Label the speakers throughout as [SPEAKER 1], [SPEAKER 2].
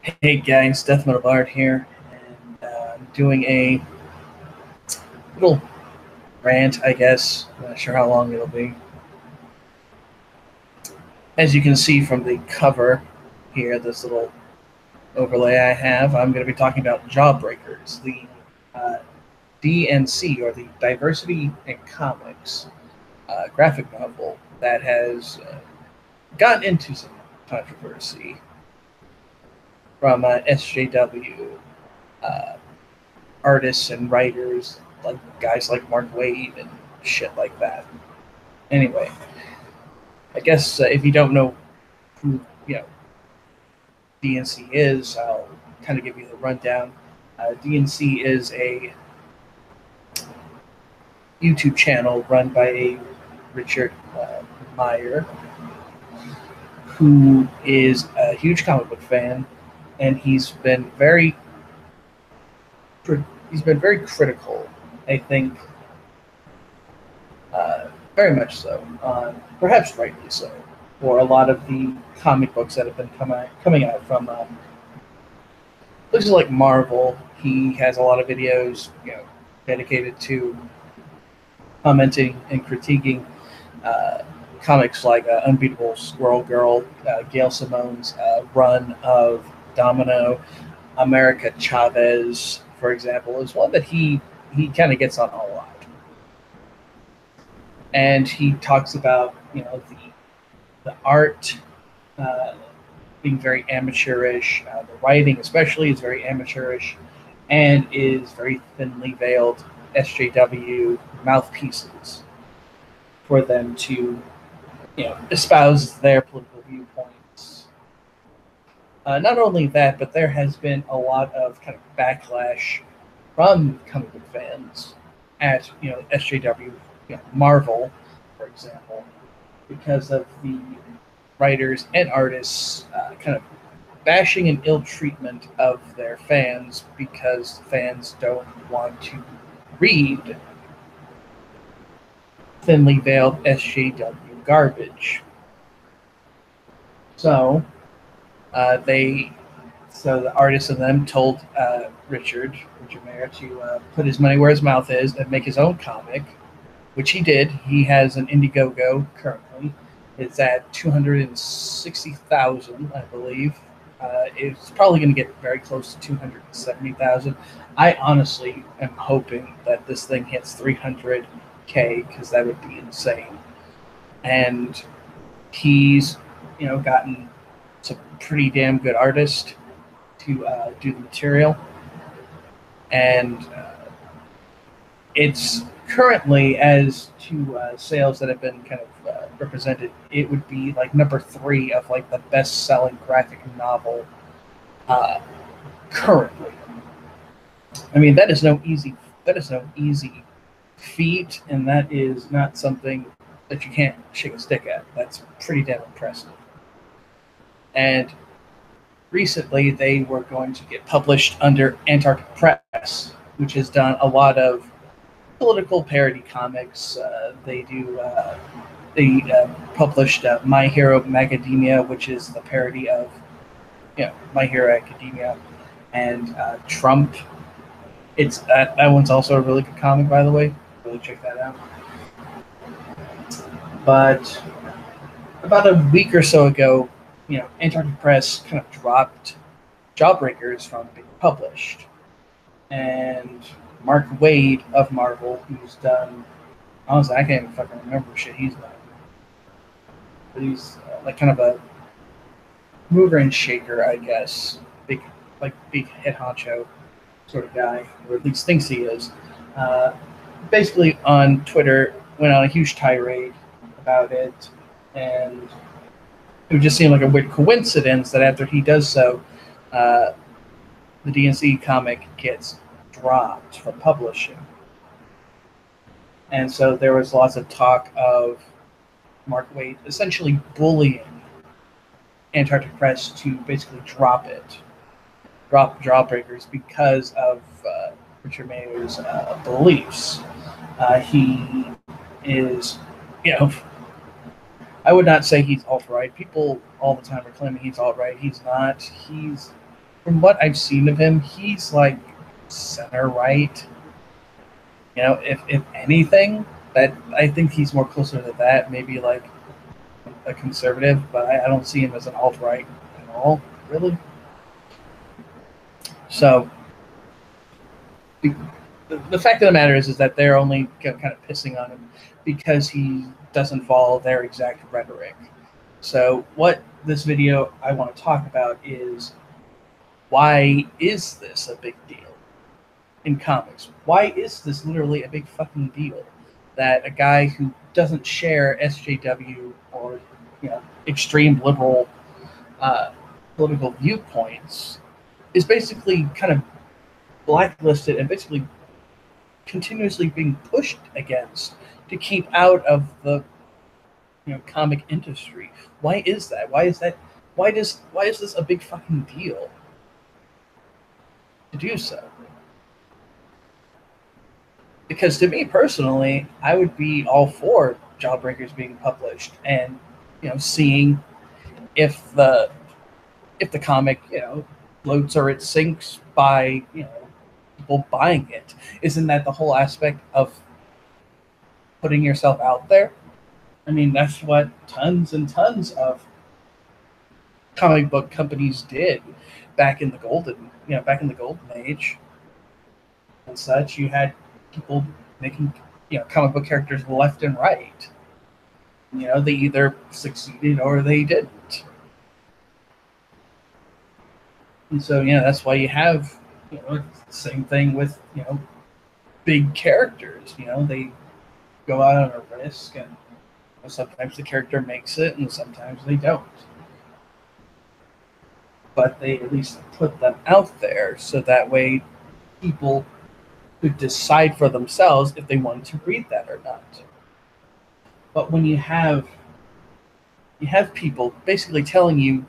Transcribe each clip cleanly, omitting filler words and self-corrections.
[SPEAKER 1] Hey guys, Deathmetalbard here, and I'm doing a little rant, I guess. I'm not sure how long it'll be. As you can see from the cover here, this little overlay I have, I'm going to be talking about Jawbreakers, the DNC, or the Diversity in Comics graphic novel that has gotten into some controversy from SJW artists and writers, like guys like Mark Waid and shit like that. Anyway, I guess if you don't know who DNC is, I'll kind of give you the rundown. DNC is a YouTube channel run by a Richard Meyer, who is a huge comic book fan, and he's been very critical, I think, very much so, perhaps rightly so, for a lot of the comic books that have been coming out from places like Marvel. He has a lot of videos, dedicated to commenting and critiquing comics like Unbeatable Squirrel Girl, Gail Simone's run of Domino, America Chavez, for example, is one that he kind of gets on a lot. And he talks about the art being very amateurish. The writing, especially, is very amateurish, and is very thinly veiled SJW mouthpieces for them to espouse their political viewpoints. Not only that, but there has been a lot of kind of backlash from comic book fans at SJW, Marvel, for example, because of the writers and artists kind of bashing and ill treatment of their fans because fans don't want to read thinly veiled SJW garbage. So the artists of them told Richard Mayer to put his money where his mouth is and make his own comic, which he did. He has an Indiegogo currently. It's at 260,000, I believe. It's probably going to get very close to 270,000. I honestly am hoping that this thing hits 300K, because that would be insane. And he's, gotten some pretty damn good artists to do the material, and it's currently, as to sales that have been kind of represented, it would be like number 3 of like the best-selling graphic novel currently. I mean, that is no easy feat, and that is not something that you can't shake a stick at. That's pretty damn impressive. And recently, they were going to get published under Antarctic Press, which has done a lot of political parody comics. They published My Hero Macadamia, which is the parody of My Hero Academia, and Trump. It's that one's also a really good comic, by the way. Really check that out. But about a week or so ago, Antarctic Press kind of dropped Jawbreakers from being published, and Mark Waid of Marvel, who's done, honestly, I can't even fucking remember shit he's done, but he's like kind of a mover and shaker, I guess, big head honcho sort of guy, or at least thinks he is. Basically, on Twitter, went on a huge tirade about it, and it would just seem like a weird coincidence that after he does so, the DNC comic gets dropped from publishing. And so there was lots of talk of Mark Waid essentially bullying Antarctic Press to basically drop Jawbreakers, because of Richard Mayer's beliefs. He is, I would not say he's alt-right. People all the time are claiming he's alt-right. He's not. He's from what I've seen of him, he's like center right. You know, if anything, that I think he's more closer to that, maybe like a conservative, but I don't see him as an alt right at all, really. So the fact of the matter is that they're only kind of pissing on him because he doesn't follow their exact rhetoric. So what this video I want to talk about is, why is this a big deal in comics? Why is this literally a big fucking deal that a guy who doesn't share SJW or, you know, extreme liberal political viewpoints is basically kind of blacklisted and basically continuously being pushed against to keep out of the, you know, comic industry? Why is that? Why is this a big fucking deal to do so? Because to me personally, I would be all for Jawbreakers being published and, you know, seeing if the comic, you know, floats or it sinks by, you know, people buying it. Isn't that the whole aspect of putting yourself out there? I mean, that's what tons and tons of comic book companies did back in the golden age and such. You had people making, you know, comic book characters left and right. You know, they either succeeded or they didn't. And so, yeah, that's why you have, you know, same thing with, you know, big characters. You know, they go out on a risk, and, you know, sometimes the character makes it and sometimes they don't. But they at least put them out there so that way people could decide for themselves if they wanted to read that or not. But when you have people basically telling you,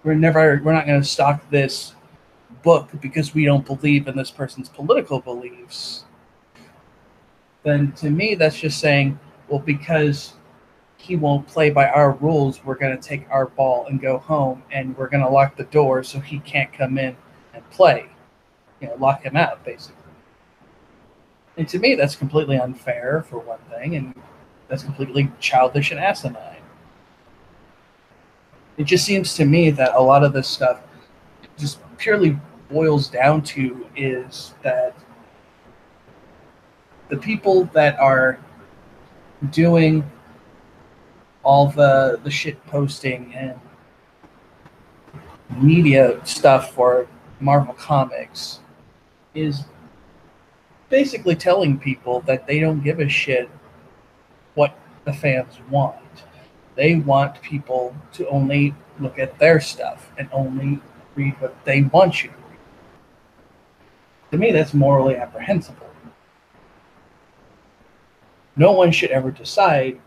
[SPEAKER 1] we're not going to stock this book because we don't believe in this person's political beliefs, then to me that's just saying, well, because he won't play by our rules, we're going to take our ball and go home, and we're going to lock the door so he can't come in and play. You know, lock him out, basically. And to me, that's completely unfair, for one thing, and that's completely childish and asinine. It just seems to me that a lot of this stuff just purely boils down to is that the people that are doing all the shit posting and media stuff for Marvel Comics is basically telling people that they don't give a shit what the fans want. They want people to only look at their stuff and only read what they want you to read. To me, that's morally apprehensible. No one should ever decide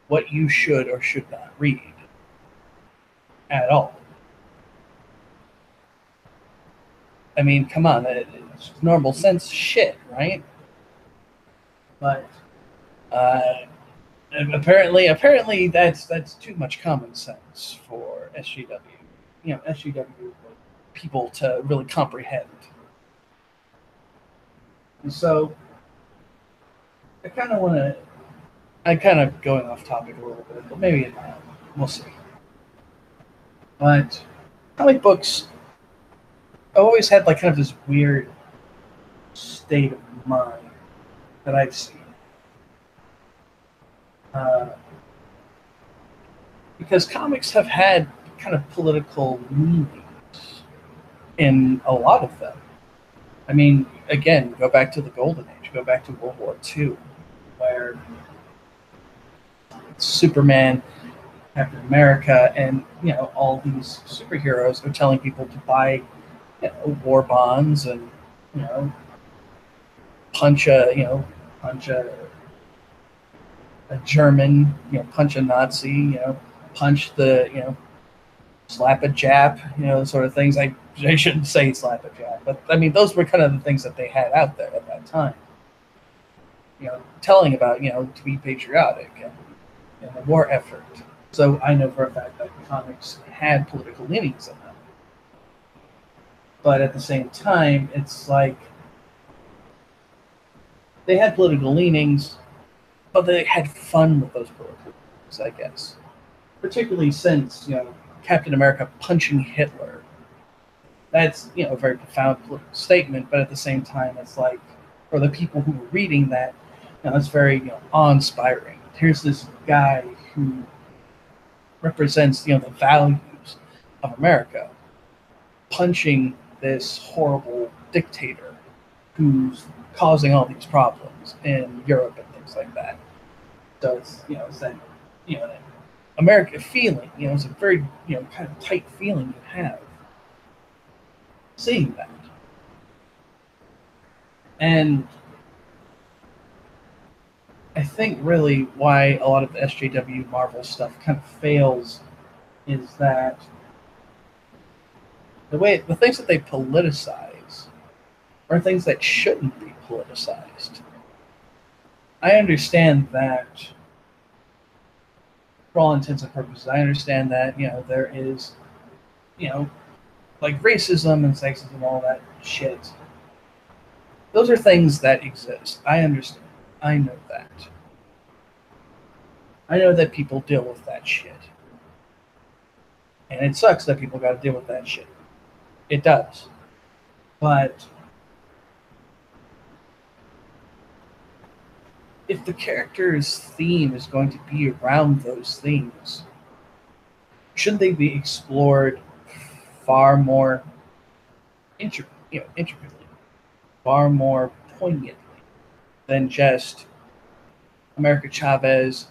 [SPEAKER 1] what you should or should not read at all. I mean, come on, it's normal sense shit, right? But apparently that's too much common sense for SJW. You know, SJW people to really comprehend. And so I'm kind of going off topic a little bit, but maybe not. We'll see. But comic books, I've always had like kind of this weird state of mind that I've seen. Because comics have had kind of political leanings in a lot of them. I mean, again, go back to the Golden Age, go back to World War II, where Superman, Captain America, and, you know, all these superheroes are telling people to buy, you know, war bonds and, you know, punch a German, you know, punch a Nazi, you know, punch the, you know, slap a Jap, you know, sort of things. I shouldn't say slap a Jap, but I mean, those were kind of the things that they had out there at that time. You know, telling about, you know, to be patriotic and the war effort. So I know for a fact that comics had political leanings in them. But at the same time, it's like they had political leanings, but they had fun with those political leanings, I guess. Particularly since, Captain America punching Hitler. That's, a very profound political statement, but at the same time, it's like, for the people who were reading that, it's very, awe-inspiring. Here's this guy who represents, the values of America, punching this horrible dictator who's causing all these problems in Europe and things like that. So it's that, that America feeling, it's a very, kind of tight feeling you have seeing that. And I think really why a lot of the SJW Marvel stuff kind of fails is that the things that they politicize are things that shouldn't be politicized. I understand that, for all intents and purposes, I understand that, there is, like racism and sexism and all that shit. Those are things that exist. I understand. I know that. I know that people deal with that shit. And it sucks that people got to deal with that shit. It does. But if the character's theme is going to be around those themes, shouldn't they be explored far more intricately, far more poignantly than just America Chavez,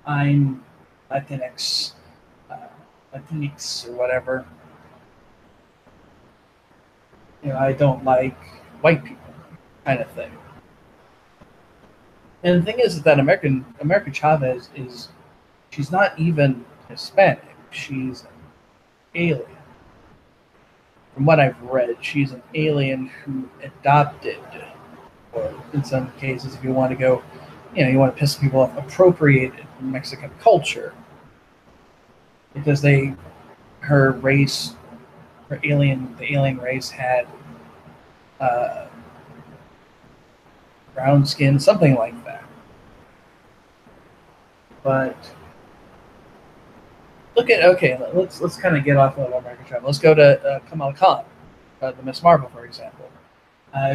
[SPEAKER 1] I'm Latinx or whatever. I don't like white people, kind of thing. And the thing is that America Chavez she's not even Hispanic. She's an alien. From what I've read, she's an alien who adopted, or in some cases, if you want to go, you want to piss people off, appropriated Mexican culture. Because the alien race had brown skin, something like that. But let's kind of get off of American Travel. Let's go to Kamala Khan, the Miss Marvel, for example.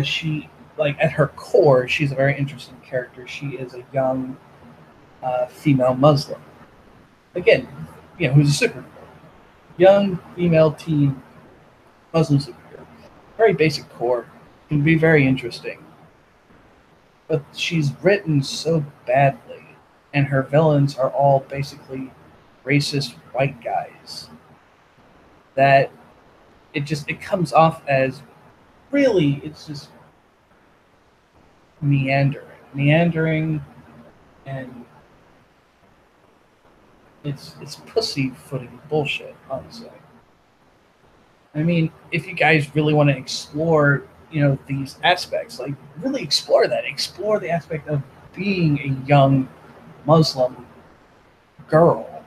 [SPEAKER 1] She, at her core, she's a very interesting character. She is a young female Muslim. Again, who's a superhero. Young female teen Muslim superhero. Very basic core. Can be very interesting. But she's written so badly, and her villains are all basically racist white guys, that it comes off as really, it's just meandering, and it's pussyfooting bullshit, honestly. I mean, if you guys really want to explore, these aspects, really explore the aspect of being a young Muslim girl,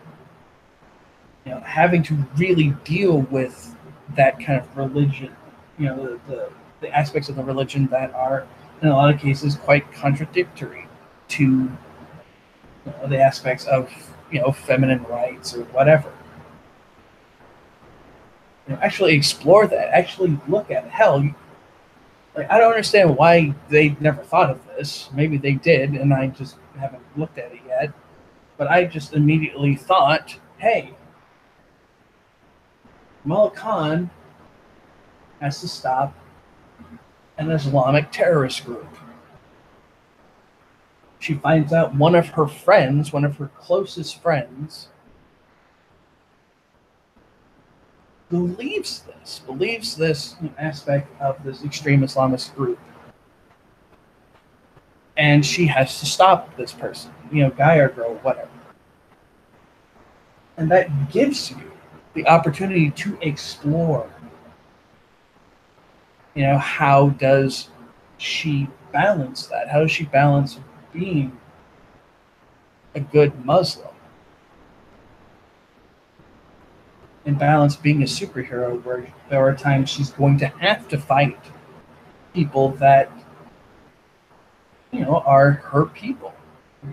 [SPEAKER 1] having to really deal with that kind of religion, the aspects of the religion that are, in a lot of cases, quite contradictory to the aspects of, feminine rights or whatever. Actually explore that. Actually look at it. Hell, I don't understand why they never thought of this. Maybe they did, and I just haven't looked at it yet. But I just immediately thought, hey, Kamala Khan has to stop an Islamic terrorist group. She finds out one of her closest friends, believes this aspect of this extreme Islamist group. And she has to stop this person, guy or girl, whatever. And that gives you the opportunity to explore, how does she balance that? How does she balance being a good Muslim? and balance being a superhero where there are times she's going to have to fight people that, are her people.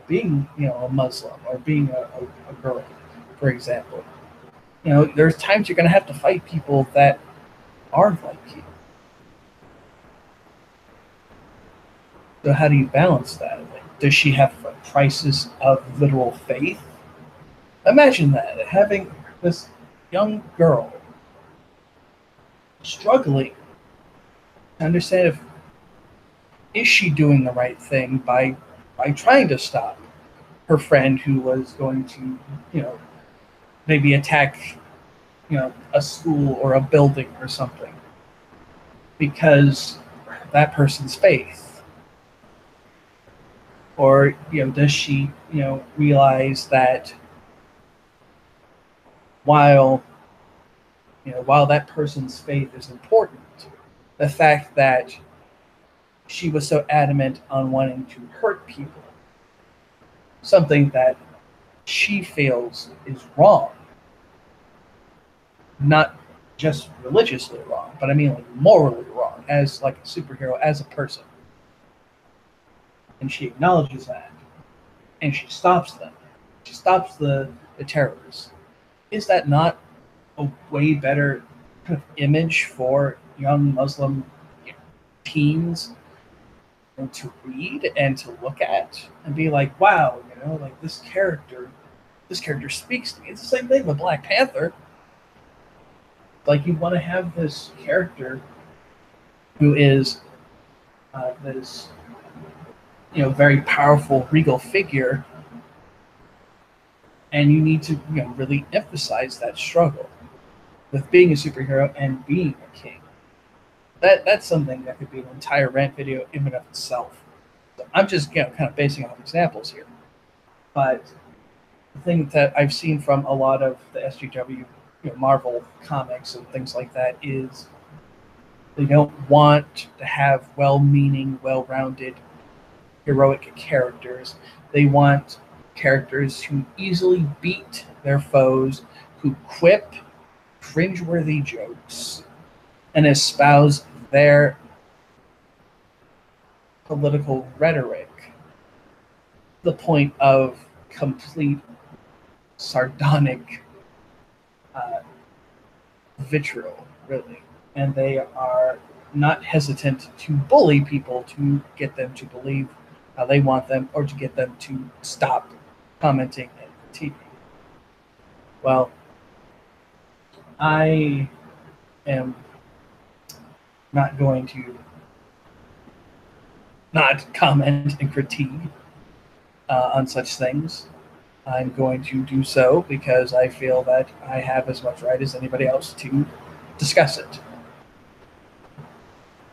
[SPEAKER 1] Being, a Muslim or being a girl, for example. There's times you're going to have to fight people that are like you. So how do you balance that? Like, does she have a crisis of literal faith? Imagine that, having this young girl struggling to understand if is she doing the right thing by trying to stop her friend who was going to, maybe attack, a school or a building or something because that person's faith. Or, does she, realize that while that person's faith is important, the fact that she was so adamant on wanting to hurt people, something that she feels is wrong, not just religiously wrong, but I mean like morally wrong, as like a superhero, as a person. And she acknowledges that, and she stops them. She stops the terrorists. Is that not a way better kind of image for young Muslim teens to read and to look at and be like, wow, like this character speaks to me. It's the same thing with Black Panther. Like, you want to have this character who is this, very powerful, regal figure, and you need to, really emphasize that struggle with being a superhero and being a king. That's something that could be an entire rant video in and of itself. So I'm just, kind of basing off examples here. But the thing that I've seen from a lot of the SJW, Marvel comics and things like that is they don't want to have well-meaning, well-rounded, heroic characters. They want characters who easily beat their foes, who quip cringeworthy jokes, and espouse their political rhetoric to the point of complete sardonic vitriol, really. And they are not hesitant to bully people to get them to believe how they want them or to get them to stop commenting and critiquing. Well, I am not going to not comment and critique on such things. I'm going to do so because I feel that I have as much right as anybody else to discuss it.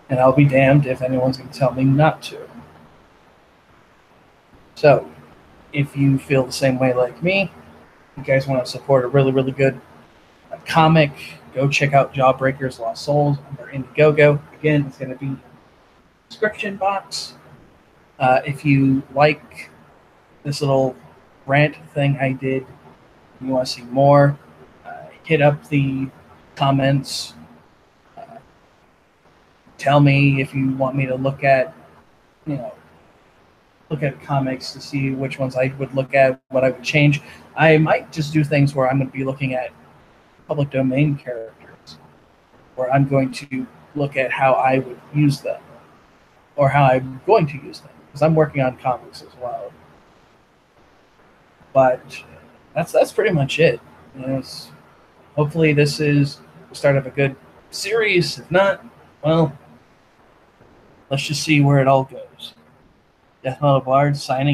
[SPEAKER 1] And I'll be damned if anyone's going to tell me not to. So, if you feel the same way like me, you guys want to support a really, really good comic, go check out Jawbreakers Lost Souls under Indiegogo. Again, it's going to be in the description box. If you like this little rant thing I did, you want to see more, hit up the comments. Tell me if you want me to look at comics to see which ones I would look at, what I would change. I might just do things where I'm going to be looking at public domain characters, where I'm going to look at how I would use them, or how I'm going to use them, because I'm working on comics as well. But that's pretty much it. Hopefully this is the start of a good series. If not, well, let's just see where it all goes. Deathmetalbard signing